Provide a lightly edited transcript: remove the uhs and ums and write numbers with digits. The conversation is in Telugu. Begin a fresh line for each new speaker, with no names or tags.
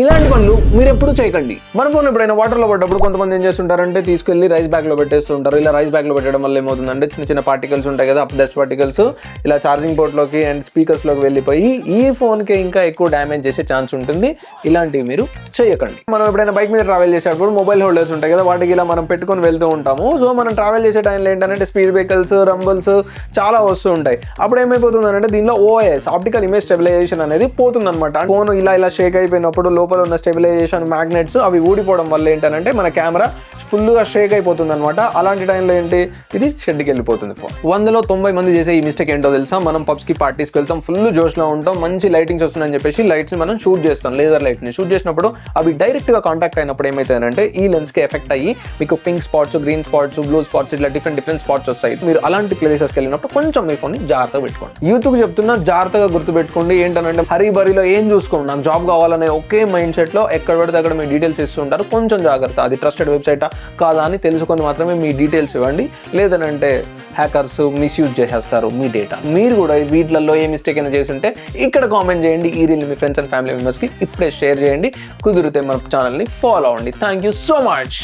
ఇలాంటి పనులు మీరు ఎప్పుడు చేయకండి. మన ఫోన్ ఎప్పుడైనా వాటర్లో పడ్డప్పుడు కొంతమంది ఏం చేస్తుంటారంటే తీసుకెళ్లి రైస్ బ్యాగ్లో పెట్టేస్తుంటారు. ఇలా రైస్ బ్యాగ్లో పెట్టడం వల్ల ఏమవుతుందంటే చిన్న చిన్న పార్టికల్స్ ఉంటాయి కదా, డస్ట్ పార్టికల్స్ ఇలా ఛార్జింగ్ పోర్ట్లోకి అండ్ స్పీకర్స్లోకి వెళ్ళిపోయి ఈ ఫోన్కి ఇంకా ఎక్కువ డ్యామేజ్ చేసే ఛాన్స్ ఉంటుంది. ఇలాంటివి మీరు చేయకండి. మనం ఎప్పుడైనా బైక్ మీద ట్రావెల్ చేసేటప్పుడు మొబైల్ హోల్డర్స్ ఉంటాయి కదా, వాటికి ఇలా మనం పెట్టుకొని వెళ్తూ ఉంటాము. సో మనం ట్రావెల్ చేసే టైంలో ఏంటంటే స్పీడ్ బ్రేకర్స్, రంబుల్స్ చాలా వస్తూ ఉంటాయి. అప్పుడు ఏమైపోతుందంటే దీనిలో OIS ఆప్టికల్ ఇమేజ్ స్టెబిలైజేషన్ అనేది పోతుందన్నమాట. ఫోన్ ఇలా షేక్ అయిపోయినప్పుడు లోపల ఉన్న స్టెబిలైజేషన్ మ్యాగ్నెట్స్ అవి ఊడిపోవడం వల్ల ఏంటంటే మన కెమెరా ఫుల్గా షేక్ అయిపోతుంది అనమాట. అలాంటి టైంలో ఏంటి ఇది షెడ్కి వెళ్ళిపోతుంది ఫోన్. 100లో 90 మంది చేసే ఈ మిస్టేక్ ఏంటో తెలుసా? మనం పబ్స్కి పార్టీస్కి వెళ్తాం, ఫుల్ జోష్లో ఉంటాం, మంచి లైటింగ్స్ వస్తున్నాయని చెప్పేసి లైట్స్ మనం షూట్ చేస్తాం. లేజర్ లైట్ని షూట్ చేసినప్పుడు అవి డైరెక్ట్గా కాంటాక్ట్ అయినప్పుడు ఏమవుతాయంటే ఈ లెన్స్కి ఎఫెక్ట్ అయ్యి మీకు pink spots, green spots, blue spots ఇట్లా డిఫరెంట్ స్పాట్స్ వస్తాయి. మీరు అలాంటి ప్లేసెస్కి వెళ్ళినప్పుడు కొంచెం మీ ఫోన్ని జాగ్రత్తగా పెట్టుకోండి. యూత్కి చెప్తున్నా జాగ్రత్తగా గుర్తుపెట్టుకోండి. ఏంటంటే హరీ బరీలో ఏం చూసుకోండి, నాకు జాబ్ కావాలనే ఒకే మైండ్ సెట్లో ఎక్కడ పడితే అక్కడ మీ డీటెయిల్స్ ఇస్తుంటారు. కొంచెం జాగ్రత్త, అది ట్రస్టెడ్ వెబ్సైటా కాదా అని తెలుసుకొని మాత్రమే మీ డీటెయిల్స్ ఇవ్వండి. లేదనంటే హ్యాకర్స్ మిస్యూజ్ చేసేస్తారు మీ డేటా. మీరు కూడా వీటిలలో ఏ మిస్టేక్ అయినా చేసి ఉంటే ఇక్కడ కామెంట్ చేయండి. ఈ reel me friends and family మెంబర్స్కి ఇప్పుడే షేర్ చేయండి. కుదిరితే మన ఛానల్ని ఫాలో అవ్వండి. Thank you so much.